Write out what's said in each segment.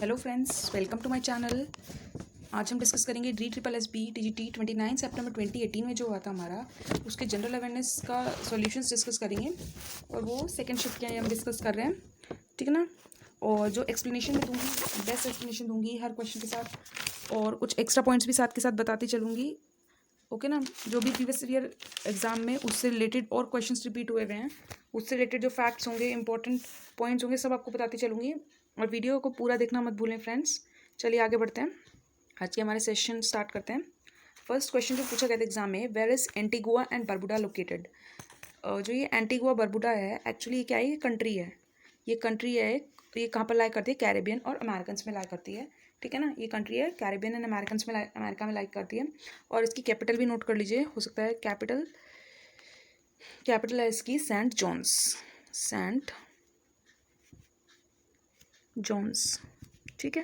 Hello friends, welcome to my channel. आज हम discuss करेंगे DSSB TGT 29 सितंबर 2018 में जो हुआ था हमारा, उसके जनरल अवेयरनेस का सॉल्यूशंस डिस्कस करेंगे। और वो सेकंड शिफ्ट के हम डिस्कस कर रहे हैं, ठीक है ना। और जो एक्सप्लेनेशन मैं दूंगी, बेस्ट एक्सप्लेनेशन दूंगी हर क्वेश्चन के साथ, और कुछ एक्स्ट्रा पॉइंट्स भी साथ के साथ बताती चलूँगी, ओके ना। जो भी प्रीवियस ईयर एग्जाम में उससे रिलेटेड और क्वेश्चंस रिपीट हुए हैं, उससे रिलेटेड जो फैक्ट्स होंगे, इंपॉर्टेंट पॉइंट्स होंगे, सब आपको बताती चलूँगी। और वीडियो को पूरा देखना मत भूलें फ्रेंड्स। चलिए आगे बढ़ते हैं, आज के हमारे सेशन स्टार्ट करते हैं। फर्स्ट क्वेश्चन जो पूछा गया था एग्जाम में, where is Antigua and Barbuda located. जो ये एंटीगुआ बरबुडा है, एक्चुअली ये क्या है, ये कंट्री है। ये कंट्री है, ये कहाँ पर लाई करती है, कैरेबियन और अमेरिकन्स में लाई करती है, ठीक है ना। ये कंट्री है, कैरेबियन एंड अमेरिकन्स में अमेरिका में लाई करती है। और इसकी कैपिटल भी नोट कर लीजिए, हो सकता है कैपिटल है इसकी सेंट जॉन्स, ठीक है।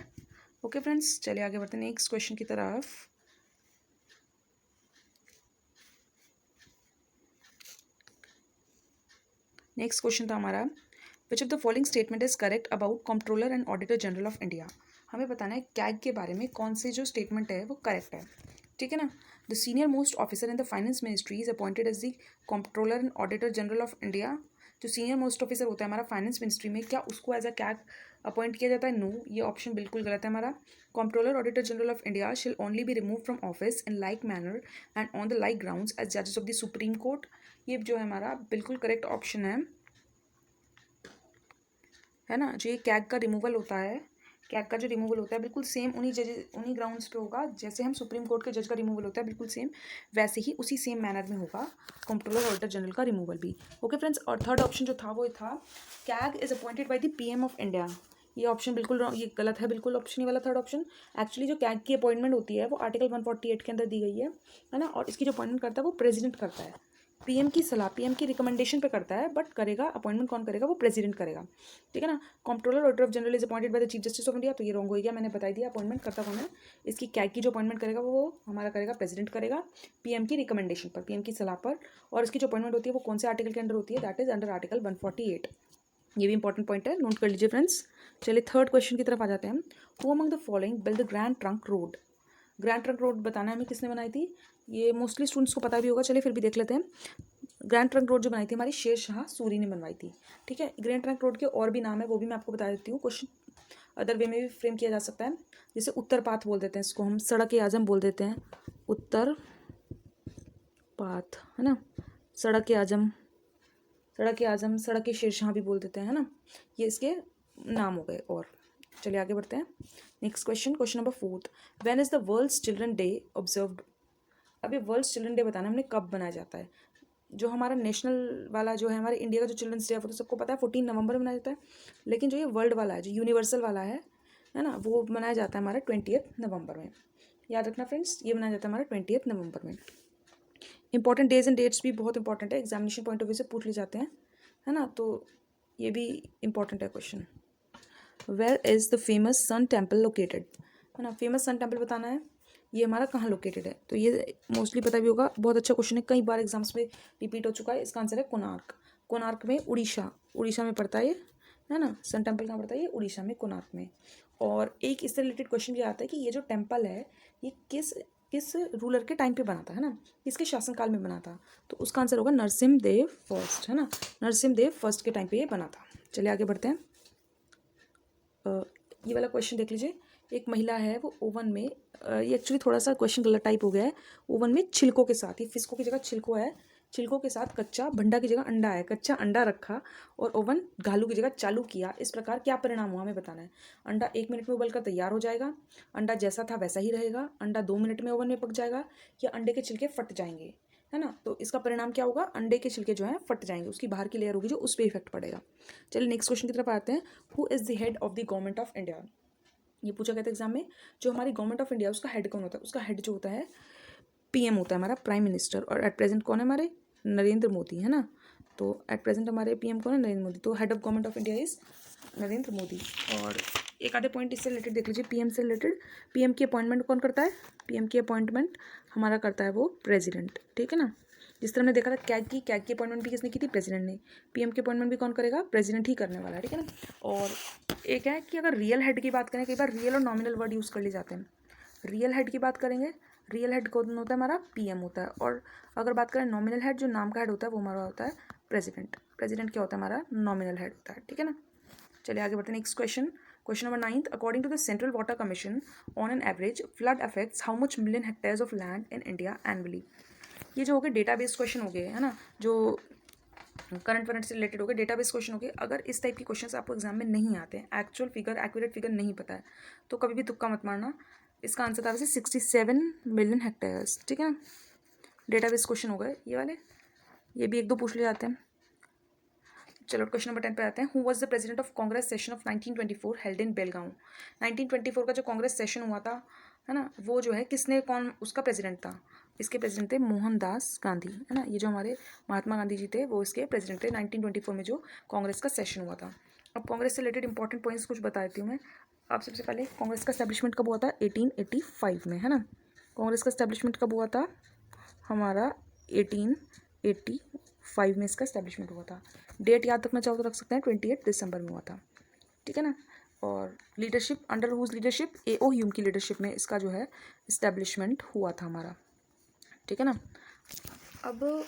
ओके फ्रेंड्स, चलिए आगे बढ़ते हैं नेक्स्ट क्वेश्चन की तरफ। नेक्स्ट क्वेश्चन था हमारा, विच of the following statement is correct about controller and auditor general of India. हमें बताना है कैग के बारे में कौन से जो स्टेटमेंट है वो करेक्ट है, ठीक है ना। The senior most officer in the finance ministry is appointed as the controller and auditor general of India. जो सीनियर मोस्ट ऑफिसर होता है हमारा फाइनेंस मिनिस्ट्री में, क्या उसको एज अ कैग अपॉइंट किया जाता है? नो, ये ऑप्शन बिल्कुल गलत है हमारा। Controller auditor general of India shall only be remove from office in like manner and on the like grounds as जजेस ऑफ द सुप्रीम कोर्ट। ये जो है हमारा बिल्कुल करेक्ट ऑप्शन है ना। जो ये कैग का रिमूवल होता है, कैग का जो रिमूवल होता है बिल्कुल सेम उन्हीं ग्राउंड्स पे होगा जैसे हम सुप्रीम कोर्ट के जज का रिमूवल होता है, बिल्कुल सेम वैसे ही उसी सेम मैनर में होगा कंट्रोलर ऑडिटर जनरल का रिमूवल भी। ओके फ्रेंड्स, और थर्ड ऑप्शन जो था वो था, CAG is appointed by the PM of India. ये ऑप्शन बिल्कुल ये गलत है, बिल्कुल ऑप्शन ही वाला थर्ड ऑप्शन। एक्चुअली जो कैग की अपॉइंटमेंट होती है वो आर्टिकल 148 के अंदर दी गई है ना। और इसकी जो अपॉइंटमेंट करता है वो प्रेसिडेंट करता है, PM की सलाह, PM की रिकमेंडेशन पे करता है, बट करेगा अपॉइंटमेंट कौन करेगा, वो प्रेसिडेंट करेगा, ठीक है ना। Controller auditor of general is appointed by the chief justice of India, तो ये रॉन्ग हो गया, मैंने बता दिया अपॉइंटमेंट करता कौन है। इसकी कैग की जो अपॉइंटमेंट करेगा वो हमारा करेगा प्रेसिडेंट करेगा, PM की रिकमेंडेशन पर, PM की सलाह पर। और इसकी जो अपॉइंटमेंट होती है वो कौन से आर्टिकल के अंडर होती है, दैट इज अंडर आर्टिकल 148। ये भी इंपॉर्टेंट पॉइंट है, नोट कर लीजिए फ्रेंड्स। चलिए थर्ड क्वेश्चन की तरफ आ जाते हैं हम। Who among the following build the grand trunk road. Grand trunk road बताना है हमें किसने बनाई थी, ये मोस्टली स्टूडेंट्स को पता भी होगा, चलिए फिर भी देख लेते हैं। ग्रैंड ट्रंक रोड जो बनाई थी हमारी शेर शाह सूरी ने बनवाई थी, ठीक है। ग्रैंड ट्रंक रोड के और भी नाम है, वो भी मैं आपको बता देती हूँ। क्वेश्चन अदर वे में भी फ्रेम किया जा सकता है, जैसे उत्तर पाथ बोल देते हैं इसको हम, सड़क ए आजम बोल देते हैं, उत्तर पाथ, है ना। सड़क ए आजम, सड़क ए शेर शाह भी बोल देते हैं, है ना। ये इसके नाम हो गए। और चलिए आगे बढ़ते हैं next question, question number 4, when is the world's children day observed. अब ये वर्ल्ड्स चिल्ड्रन डे बताना हमने कब बनाया जाता है। जो हमारा नेशनल वाला जो है, हमारे इंडिया का जो चिल्ड्रंस डे है वो तो सबको पता है 14 नवंबर में मनाया जाता है, लेकिन जो ये वर्ल्ड वाला है, जो यूनिवर्सल वाला है ना, वो मनाया जाता है हमारा 20 नवंबर में। याद रखना फ्रेंड्स, ये मनाया जाता है हमारा 20 नवंबर में। इंपॉर्टेंट डेज एंड डेट्स भी बहुत इंपॉर्टेंट है, एग्जामिनेशन पॉइंट ऑफ व्यू से पूछ ले जाते हैं, है ना, तो ये भी इंपॉर्टेंट है question. Where is the famous sun temple located, है ना। फेमस सन टेम्पल बताना है, ये हमारा कहाँ लोकेटेड है, तो ये मोस्टली पता भी होगा, बहुत अच्छा क्वेश्चन है, कई बार एग्जाम्स में रिपीट हो चुका है। इसका आंसर है कोणार्क। कोणार्क में उड़ीसा में पड़ता है ये, है ना। सन टेम्पल कहाँ पड़ता है, ये उड़ीसा में, कोणार्क में। और एक इससे रिलेटेड क्वेश्चन भी आता है कि ये जो टेम्पल है ये किस रूलर के टाइम पे बना था, है ना, किसके शासनकाल में बना था, तो उसका आंसर होगा नरसिम्हदेव फर्स्ट, है ना। नरसिम्हदेव फर्स्ट के टाइम पे ये बना था। चलिए आगे बढ़ते हैं। ये वाला क्वेश्चन देख लीजिए, एक महिला है वो ओवन में, ये एक्चुअली थोड़ा सा क्वेश्चन गलत टाइप हो गया है। ओवन में छिलकों के साथ, ये फिस्को की जगह छिलको है, छिलकों के साथ कच्चा भंडा की जगह अंडा है, कच्चा अंडा रखा और ओवन घालू की जगह चालू किया, इस प्रकार क्या परिणाम हुआ हमें बताना है। अंडा 1 मिनट में उबलकर तैयार हो जाएगा, अंडा जैसा था वैसा ही रहेगा, अंडा 2 मिनट में ओवन में पक जाएगा, या अंडे के छिलके फट जाएंगे, है ना। तो इसका परिणाम क्या होगा, अंडे के छिलके जो है फट जाएंगे, उसकी बाहर की लेयर होगी जो उस पर इफेक्ट पड़ेगा। चलिए नेक्स्ट क्वेश्चन की तरफ आते हैं। Who is the head of the government of India. ये पूछा गया था एग्जाम में, जो हमारी गवर्नमेंट ऑफ इंडिया उसका हेड कौन होता है, उसका हेड जो होता है PM होता है हमारा, प्राइम मिनिस्टर। और एट प्रेजेंट कौन है हमारे, नरेंद्र मोदी, है ना। तो एट प्रेजेंट हमारे PM कौन है, नरेंद्र मोदी, तो head of government of India is Narendra Modi. और एक आधे पॉइंट इससे रिलेटेड देख लीजिए, PM से रिलेटेड, PM की अपॉइंटमेंट कौन करता है, PM की अपॉइंटमेंट हमारा करता है वो प्रेसिडेंट, ठीक है ना। जिस तरह हमने देखा था कैग की अपॉइंटमेंट भी किसने की थी, प्रेसिडेंट ने। पीएम की अपॉइंटमेंट भी कौन करेगा, प्रेसिडेंट ही करने वाला है, ठीक है ना। और एक है कि अगर रियल हेड की बात करें, कई बार रियल और नॉमिनल वर्ड यूज़ कर लिए जाते हैं। रियल हेड की बात करेंगे, रियल हेड कौन होता है हमारा, पीएम होता है। और अगर बात करें नॉमिनल हेड, जो नाम का हेड होता है वो हमारा होता है प्रेसिडेंट। प्रेसिडेंट क्या होता है हमारा, नॉमिनल हेड होता है, ठीक है ना। चलिए आगे बढ़ते हैं। Next question, question number 9, according to the central water commission, on an average flood affects how much million hectares of land in India annually. ये जो हो गए डेटा बेस्ड क्वेश्चन हो गए, है ना, जो करंट अफेयर से रिलेटेड हो गए, डेटा बेस्ड क्वेश्चन हो गए। अगर इस टाइप के क्वेश्चन आपको एग्जाम में नहीं आते हैं, एक्चुअल फिगर, एक्यूरेट फिगर नहीं पता है, तो कभी भी तुक्का मत मारना। इसका आंसर था वैसे 67 मिलियन हेक्टेयर्स, ठीक है ना। डेटा बेस्ड क्वेश्चन हो गए ये वाले, ये भी एक दो पूछ ले जाते हैं। चलो क्वेश्चन नंबर 10 पे आते हैं। Who was the president of Congress session of 1924 held in Belgaum. 1924 का जो कांग्रेस सेशन हुआ था, है ना, वो जो है किसने, कौन उसका प्रेसिडेंट था। इसके प्रेसिडेंट थे मोहनदास गांधी, है ना। ये जो हमारे महात्मा गांधी जी थे वो इसके प्रेसिडेंट थे 1924 में जो कांग्रेस का सेशन हुआ था। अब कांग्रेस से रिलेटेड इंपॉर्टेंट पॉइंट्स कुछ बता देती हूँ मैं। आप सबसे पहले कांग्रेस का स्टैब्लिशमेंट कब हुआ था, 1885 में, है ना। कांग्रेस का स्टैब्लिशमेंट कब हुआ था हमारा, 1885 में इसका स्टैब्लिशमेंट हुआ था। डेट याद रखना चाहो तो रख सकते हैं, 28 दिसंबर में हुआ था, ठीक है ना। और leadership, under whose leadership, A.O. Hume की लीडरशिप में इसका जो है इस्टेब्लिशमेंट हुआ था हमारा, ठीक है ना। अब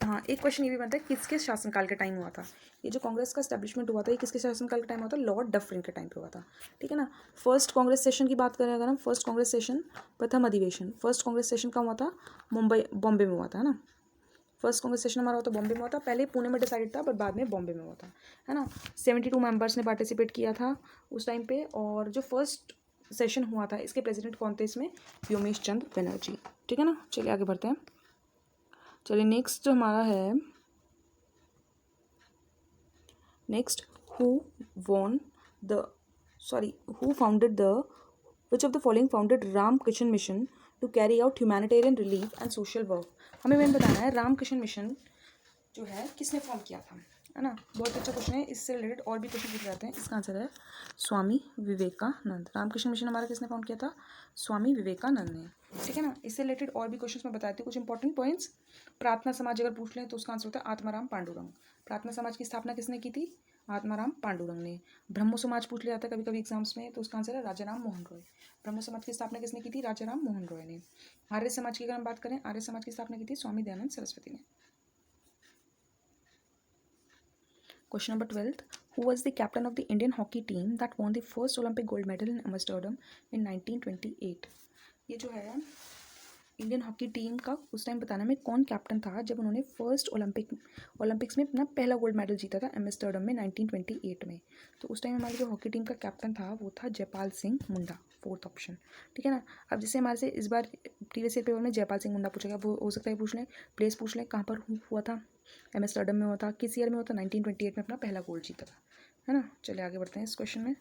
हाँ, एक क्वेश्चन ये भी बनता है किसके शासनकाल के टाइम हुआ था। ये जो कांग्रेस का स्टैब्लिशमेंट हुआ था ये किसके शासनकाल के टाइम हुआ था, लॉर्ड डफरिन के टाइम पे हुआ था, ठीक है ना। फर्स्ट कांग्रेस सेशन की बात करें अगर हम, फर्स्ट कांग्रेस सेशन, प्रथम अधिवेशन, फर्स्ट कांग्रेस सेशन कहाँ हुआ था, बॉम्बे में हुआ था, है ना। फर्स्ट कांग्रेस सेशन हमारा हुआ था बॉम्बे में हुआ था, पहले पुणे में डिसाइडेड था बट बाद में बॉम्बे में हुआ था, है ना। 72 मेंबर्स ने पार्टिसिपेट किया था उस टाइम पे। और जो फर्स्ट सेशन हुआ था इसके प्रेसिडेंट कौन थे इसमें, व्योमेश चंद्र बनर्जी, ठीक है ना। चलिए आगे बढ़ते हैं। चलिए नेक्स्ट हमारा है, next, who won the who founded the, which of the following founded Ramakrishna Mission to carry out humanitarian relief and social work. हमें मैंने बताना है रामकृष्ण मिशन जो है किसने फॉर्म किया था, है ना। बहुत अच्छा क्वेश्चन है, इससे रिलेटेड और भी क्वेश्चन पूछे जाते हैं। इसका आंसर है स्वामी विवेकानंद। रामकृष्ण मिशन हमारा किसने फॉर्म किया था, स्वामी विवेकानंद ने, ठीक है ना। इससे रिलेटेड और भी क्वेश्चन मैं बताती हूँ कुछ इंपॉर्टेंट पॉइंट्स। प्रार्थना समाज अगर पूछ लें तो उसका आंसर होता है आत्माराम पांडुरंग। प्रार्थना समाज की स्थापना किसने की थी, आत्माराम पांडुरंग ने। ब्रह्मो समाज पूछ लिया जाता है कभी कभी एग्जाम्स में, तो उसका आंसर है राजाराम मोहन रॉय। ब्रह्मो समाज की स्थापना किसने की थी, राजाराम मोहन रॉय ने। आर्य समाज की अगर हम बात करें, आर्य समाज की स्थापना की थी स्वामी दयानंद सरस्वती ने। Question number 12. Who was the captain of the Indian hockey team that won the first Olympic gold medal in Amsterdam in 1928? ये जो है इंडियन हॉकी टीम का उस टाइम बताना में कौन कैप्टन था जब उन्होंने फर्स्ट ओलंपिक्स में अपना पहला गोल्ड मेडल जीता था एम्स्टर्डम में 1928 में। तो उस टाइम हमारी जो हॉकी टीम का कैप्टन था वो था जयपाल सिंह मुंडा, फोर्थ ऑप्शन, ठीक है ना। अब जैसे हमारे से इस बार प्रीवियस ईयर पेपर में जयपाल सिंह मुंडा पूछा गया, वो हो सकता है पूछ लें, प्लेस पूछ लें, कहाँ पर हुआ था, एम्स्टर्डम में हुआ था, किस ईयर में हुआ था, 1928 में अपना पहला गोल्ड जीता था, है ना। चलिए आगे बढ़ते हैं इस क्वेश्चन में।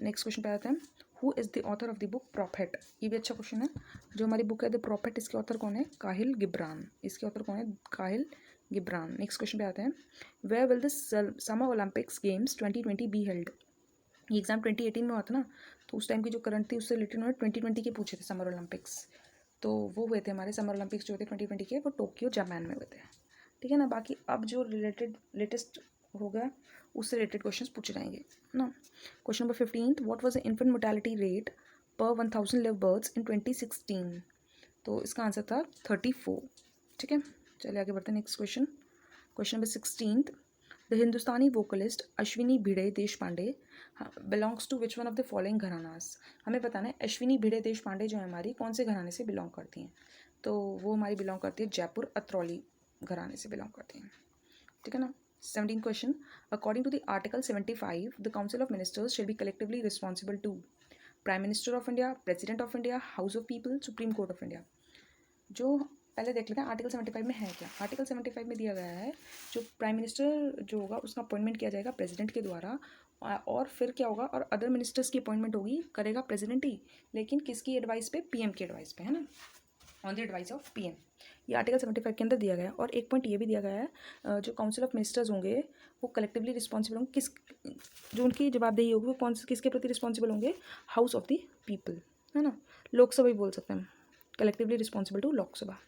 नेक्स्ट क्वेश्चन पे आते हैं। Who is the author of the book profit. ये भी अच्छा क्वेश्चन है। जो हमारी बुक है द प्रॉफिट, इसके ऑथर कौन है, काहिल गिब्रान। इसके ऑथर कौन है, काहिल गिब्रान। नेक्स्ट क्वेश्चन पे आते हैं। Where will the summer Olympics games 2020 be held. ये एग्जाम 2018 में हुआ था ना, तो उस टाइम की जो करंट थी उससे रिलेटेड उन्होंने 2020 के पूछे थे समर ओलंपिक्स। तो वो हुए थे हमारे समर ओलंपिक्स जो थे 2020 के, वो टोक्यो जापान में हुए थे, ठीक है ना। बाकी अब जो लेटेस्ट होगा उससे रिलेटेड क्वेश्चन पूछे जाएंगे ना। Question number 15, what was the infant mortality rate पर 1000 लिव बर्ड्स इन 2016। तो इसका आंसर था 34, ठीक है। चलिए आगे बढ़ते हैं next question. Question number 16, the Hindustani vocalist Ashwini Bhide Deshpande belongs to which one of the following gharanas. हमें बताना है अश्विनी भिड़े देश पांडे जो है हमारी कौन से घराने से बिलोंग करती हैं। तो वो हमारी बिलोंग करती है जयपुर अत्रौली घराने से बिलोंग करती हैं, ठीक है ना। 17 question, according to the article 75 the council of ministers shall be collectively responsible to prime minister of India, president of India, house of people, supreme court of India. जो पहले देख लेते हैं आर्टिकल 75 में है क्या। आर्टिकल 75 में दिया गया है जो प्राइम मिनिस्टर जो होगा उसका अपॉइंटमेंट किया जाएगा प्रेसिडेंट के द्वारा, और फिर क्या होगा, और अदर मिनिस्टर्स की अपॉइंटमेंट होगी करेगा प्रेसिडेंट ही, लेकिन किसकी एडवाइस पे, पीएम की एडवाइस पे, है ना, on the advice of PM. ये आर्टिकल 75 के अंदर दिया गया है। और एक पॉइंट ये भी दिया गया है जो काउंसिल ऑफ मिनिस्टर्स होंगे वो कलेक्टिवली रिस्पॉन्सिबल होंगे, किस जो उनकी जवाबदेही होगी वो कौन किसके प्रति रिस्पॉन्सिबल होंगे, हाउस ऑफ द पीपल, है ना। लोकसभा ही बोल सकते हैं, collectively responsible to Lok Sabha.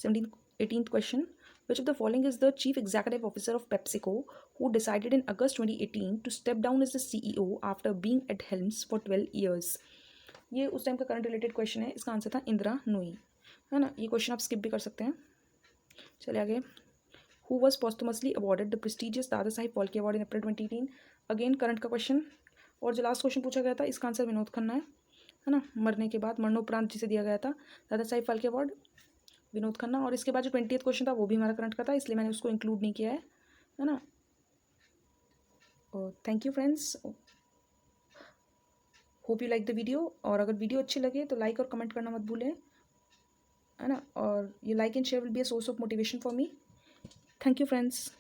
18th question. Which of the following is the chief executive officer of PepsiCo who decided in August 2018 to step down as the CEO after being at helms for 12 years? ये उस time का current related question है. इसका answer था इंदिरा नूई, है ना. ये question आप स्किप भी कर सकते हैं. चले आगे. Who was posthumously awarded the prestigious दादा Sahib Phalke award in April 2018? Again current का क्वेश्चन. और जो लास्ट क्वेश्चन पूछा गया था इसका आंसर विनोद खन्ना है ना. मरने के बाद मरणोपरांत जिसे दिया गया था दादा साहिब फाल्के अवार्ड, विनोद खन्ना. और इसके बाद जो 20th क्वेश्चन था वो भी हमारा करंट का था, इसलिए मैंने उसको इंक्लूड नहीं किया है ना. Thank you friends, hope you like the video. और अगर वीडियो अच्छी लगे तो लाइक और कमेंट करना मत भूलें, है ना. और ये like and share will be a source of motivation for me. Thank you friends.